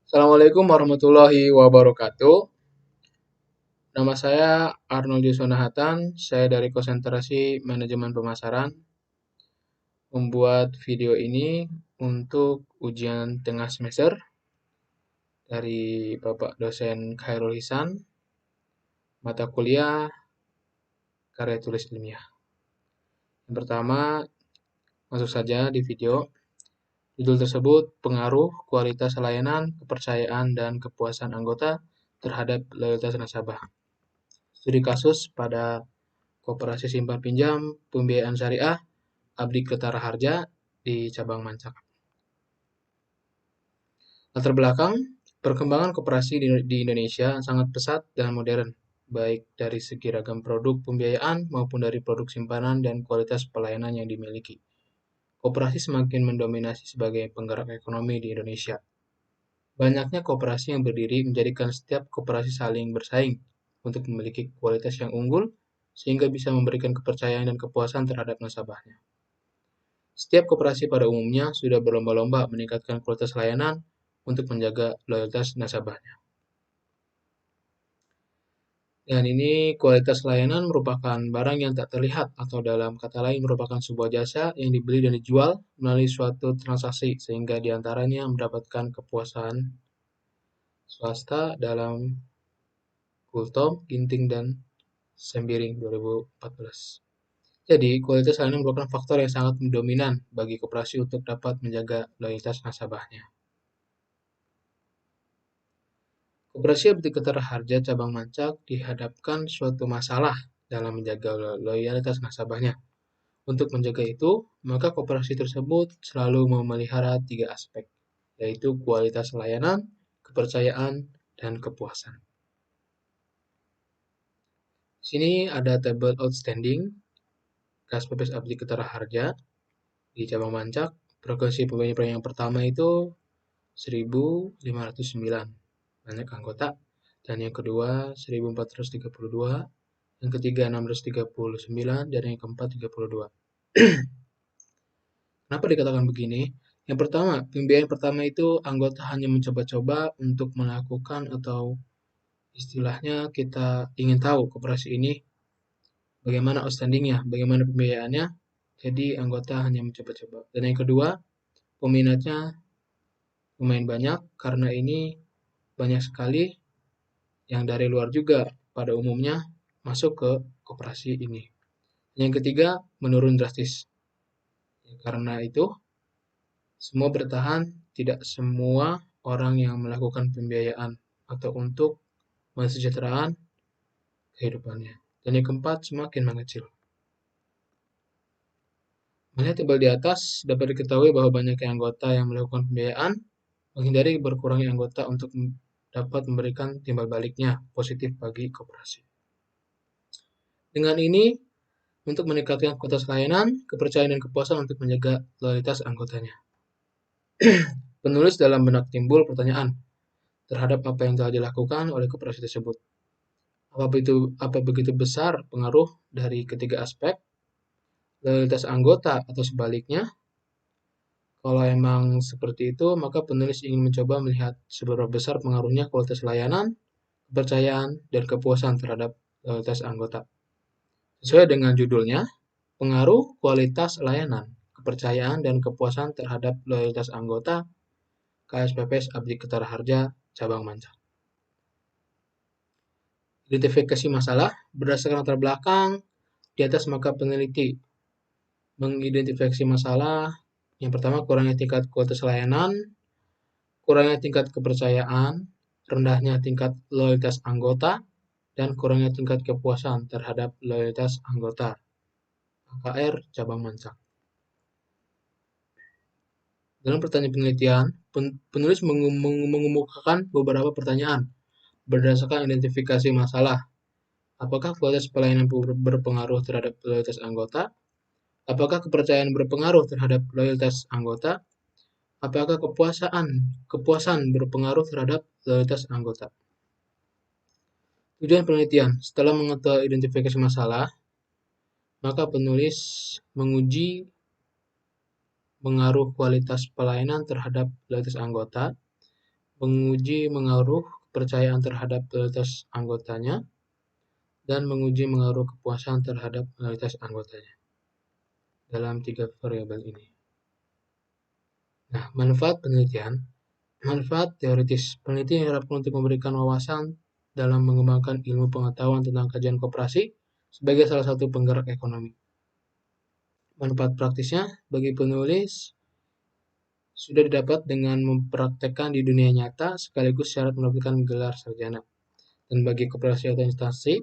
Assalamualaikum warahmatullahi wabarakatuh. Nama saya Arnold Yusona Hatan. Saya dari Konsentrasi Manajemen Pemasaran. Membuat video ini untuk ujian tengah semester dari Bapak dosen Khairul Hisan, mata kuliah karya tulis ilmiah. Yang pertama, masuk saja di video. Judul tersebut pengaruh kualitas layanan, kepercayaan, dan kepuasan anggota terhadap loyalitas nasabah. Studi kasus pada Koperasi Simpan Pinjam Pembiayaan Syariah Abdi Ketara Harja di cabang Mancak. Latar belakang, perkembangan koperasi di Indonesia sangat pesat dan modern, baik dari segi ragam produk pembiayaan maupun dari produk simpanan dan kualitas pelayanan yang dimiliki. Koperasi semakin mendominasi sebagai penggerak ekonomi di Indonesia. Banyaknya koperasi yang berdiri menjadikan setiap koperasi saling bersaing untuk memiliki kualitas yang unggul sehingga bisa memberikan kepercayaan dan kepuasan terhadap nasabahnya. Setiap koperasi pada umumnya sudah berlomba-lomba meningkatkan kualitas layanan untuk menjaga loyalitas nasabahnya. Dan ini kualitas layanan merupakan barang yang tak terlihat atau dalam kata lain merupakan sebuah jasa yang dibeli dan dijual melalui suatu transaksi sehingga diantaranya mendapatkan kepuasan swasta dalam Kultom, Ginting, dan Sembiring 2014. Jadi, kualitas layanan merupakan faktor yang sangat dominan bagi koperasi untuk dapat menjaga loyalitas nasabahnya. Koperasi Abdi Ketara Harja Cabang Mancak dihadapkan suatu masalah dalam menjaga loyalitas nasabahnya. Untuk menjaga itu, maka koperasi tersebut selalu memelihara 3 aspek, yaitu kualitas layanan, kepercayaan, dan kepuasan. Sini ada tabel outstanding kas pepes Abdi Ketara Harja di Cabang Mancak. Progresi pembayaran yang pertama itu 1.509 banyak anggota, dan yang kedua 1.432, yang ketiga 639, dan yang keempat 32. Kenapa dikatakan begini? Yang pertama, pembiayaan pertama itu anggota hanya mencoba-coba untuk melakukan atau istilahnya kita ingin tahu koperasi ini bagaimana outstandingnya, bagaimana pembiayaannya. Jadi anggota hanya mencoba-coba. Dan yang kedua, peminatnya lumayan banyak karena ini banyak sekali yang dari luar juga pada umumnya masuk ke koperasi ini. Yang ketiga, menurun drastis. Karena itu, semua bertahan, tidak semua orang yang melakukan pembiayaan atau untuk kesejahteraan kehidupannya. Dan yang keempat, semakin mengecil. Melihat tabel di atas, dapat diketahui bahwa banyaknya anggota yang melakukan pembiayaan menghindari berkurangnya anggota untuk dapat memberikan timbal baliknya positif bagi koperasi. Dengan ini, untuk meningkatkan kualitas layanan, kepercayaan dan kepuasan untuk menjaga loyalitas anggotanya. Penulis dalam benak timbul pertanyaan terhadap apa yang telah dilakukan oleh koperasi tersebut. Apa begitu besar pengaruh dari ketiga aspek, loyalitas anggota atau sebaliknya? Kalau emang seperti itu, maka penulis ingin mencoba melihat seberapa besar pengaruhnya kualitas layanan, kepercayaan, dan kepuasan terhadap loyalitas anggota. Sesuai dengan judulnya, pengaruh kualitas layanan, kepercayaan, dan kepuasan terhadap loyalitas anggota KSPPS Abdi Ketara Harja Cabang Mancak. Identifikasi masalah berdasarkan latar belakang di atas, maka peneliti mengidentifikasi masalah. Yang pertama, kurangnya tingkat kualitas layanan, kurangnya tingkat kepercayaan, rendahnya tingkat loyalitas anggota, dan kurangnya tingkat kepuasan terhadap loyalitas anggota KKR Cabang Mancak. Dalam pertanyaan penelitian, penulis mengemukakan beberapa pertanyaan berdasarkan identifikasi masalah. Apakah kualitas pelayanan berpengaruh terhadap loyalitas anggota? Apakah kepercayaan berpengaruh terhadap loyalitas anggota? Apakah kepuasan berpengaruh terhadap loyalitas anggota? Tujuan penelitian, setelah mengetahui identifikasi masalah, maka penulis menguji pengaruh kualitas pelayanan terhadap loyalitas anggota menguji mengaruh kepercayaan terhadap loyalitas anggotanya, dan menguji mengaruh kepuasan terhadap loyalitas anggotanya dalam 3 variabel ini. Nah, manfaat penelitian. Manfaat teoritis. Peneliti diharapkan untuk memberikan wawasan dalam mengembangkan ilmu pengetahuan tentang kajian koperasi sebagai salah satu penggerak ekonomi. Manfaat praktisnya bagi penulis sudah didapat dengan mempraktekkan di dunia nyata sekaligus syarat mendapatkan gelar sarjana. Dan bagi koperasi atau instansi,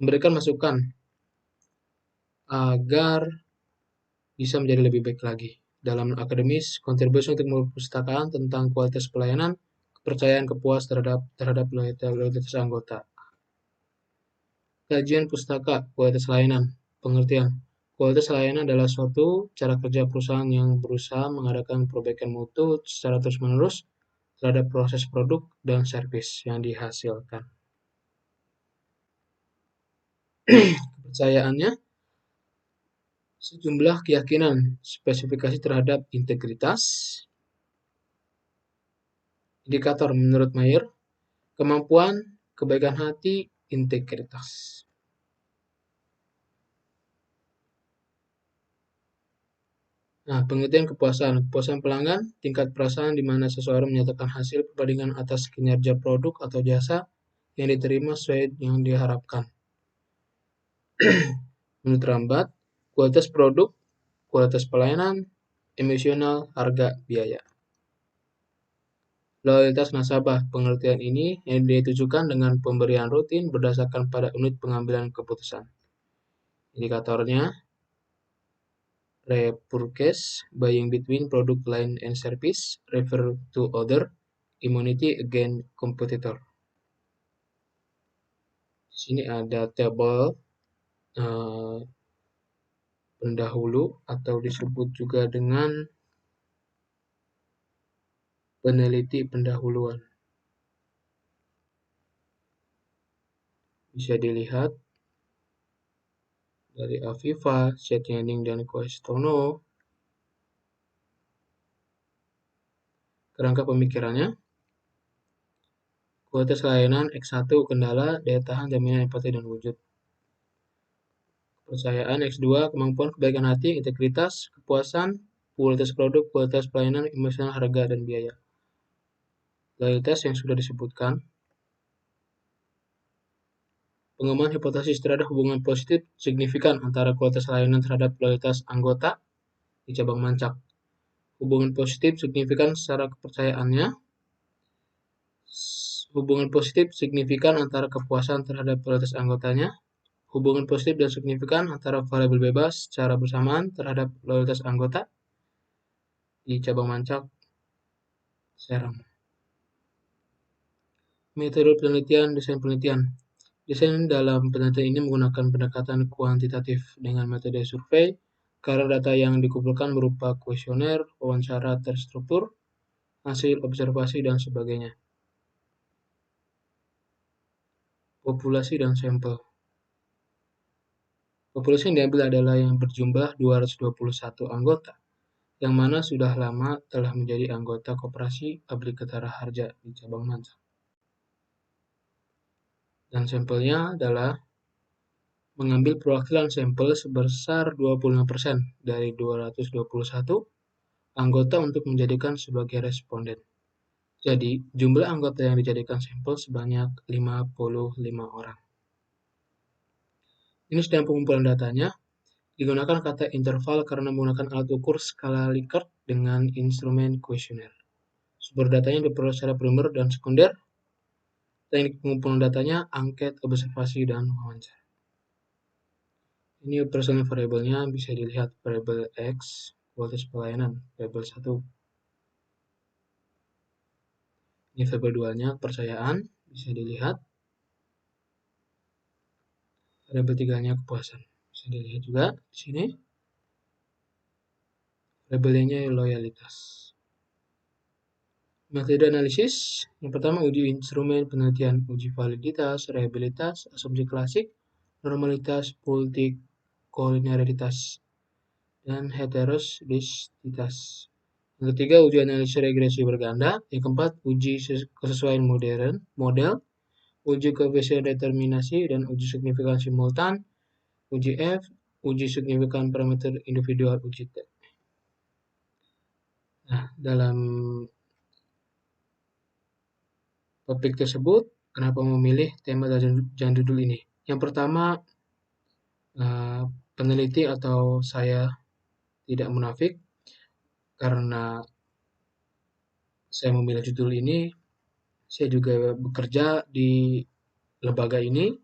memberikan masukan agar bisa menjadi lebih baik lagi. Dalam akademis, kontribusi untuk perpustakaan tentang kualitas pelayanan, kepercayaan kepuas terhadap loyalitas anggota. Kajian pustaka, kualitas layanan, pengertian. Kualitas layanan adalah suatu cara kerja perusahaan yang berusaha mengadakan perbaikan mutu secara terus-menerus terhadap proses produk dan servis yang dihasilkan. Kepercayaannya, sejumlah keyakinan, spesifikasi terhadap integritas. Indikator menurut Mayer, kemampuan, kebaikan hati, integritas. Nah, pengertian kepuasan. Kepuasan pelanggan, tingkat perasaan di mana seseorang menyatakan hasil perbandingan atas kinerja produk atau jasa yang diterima sesuai yang diharapkan. Menurut Rambat, kualitas produk, kualitas pelayanan, emosional, harga, biaya. Loyalitas nasabah. Pengertian ini yang ditujukan dengan pemberian rutin berdasarkan pada unit pengambilan keputusan. Indikatornya, repurchase, buying between product line and service, refer to other, immunity against competitor. Di sini ada tabel pendahulu atau disebut juga dengan peneliti pendahuluan. Bisa dilihat dari Aviva, Setyening, dan Questono. Kerangka pemikirannya, kualitas layanan X1 kendala, daya tahan, jaminan empati, dan wujud. Kepercayaan X2 kemampuan, kebaikan hati, integritas, kepuasan, kualitas produk, kualitas pelayanan, emosional, harga, dan biaya. Loyalitas yang sudah disebutkan. Pengembangan hipotesis terhadap hubungan positif signifikan antara kualitas layanan terhadap loyalitas anggota di cabang Mancak. Hubungan positif signifikan secara kepercayaannya. Hubungan positif signifikan antara kepuasan terhadap loyalitas anggotanya. Hubungan positif dan signifikan antara variabel bebas secara bersamaan terhadap loyalitas anggota di cabang Mancak, Serang. Metode penelitian, desain penelitian. Desain dalam penelitian ini menggunakan pendekatan kuantitatif dengan metode survei, karena data yang dikumpulkan berupa kuesioner, wawancara terstruktur, hasil observasi, dan sebagainya. Populasi dan sampel. Populasi yang diambil adalah yang berjumlah 221 anggota, yang mana sudah lama telah menjadi anggota Koperasi Pabrik Ketara Harja di cabang Mancak. Dan sampelnya adalah mengambil perwakilan sampel sebesar 25% dari 221 anggota untuk menjadikan sebagai responden. Jadi, jumlah anggota yang dijadikan sampel sebanyak 55 orang. Ini sedang pengumpulan datanya. Digunakan kata interval karena menggunakan alat ukur skala Likert dengan instrumen kuesioner. Sumber datanya diperoleh secara primer dan sekunder. Teknik pengumpulan datanya, angket, observasi, dan wawancara. Ini personal variabelnya bisa dilihat variabel X, kualitas pelayanan, variabel 1. Ini variabel 2-nya, kepercayaan, bisa dilihat. Variabel 3-nya, kepuasan. Bisa dilihat juga di sini. Variabelnya loyalitas. Metode analisis, yang pertama uji instrumen penelitian, uji validitas, reliabilitas, asumsi klasik, normalitas, multikolinearitas, dan heteroscedasitas. Yang ketiga, uji analisis regresi berganda. Yang keempat, uji kesesuaian model, uji koefisien determinasi dan uji signifikan simultan, uji F, uji signifikan parameter individual, uji T. Nah, dalam topik tersebut, kenapa memilih tema dan judul ini? Yang pertama, peneliti atau saya tidak munafik karena saya memilih judul ini. Saya juga bekerja di lembaga ini,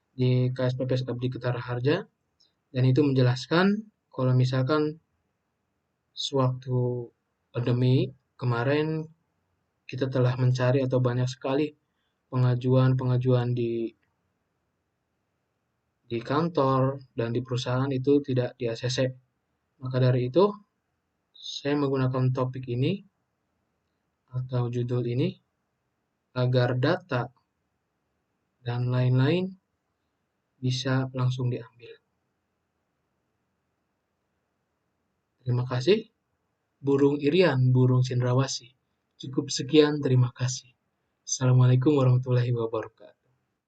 di KSPPS Abdi Ketara Harja, dan itu menjelaskan kalau misalkan sewaktu pandemi kemarin kita telah mencari atau banyak sekali pengajuan-pengajuan di kantor dan di perusahaan itu tidak di ACC. Maka dari itu, saya menggunakan topik ini atau judul ini agar data dan lain-lain bisa langsung diambil. Terima kasih. Burung Irian, burung cendrawasih. Cukup sekian, terima kasih. Assalamualaikum warahmatullahi wabarakatuh.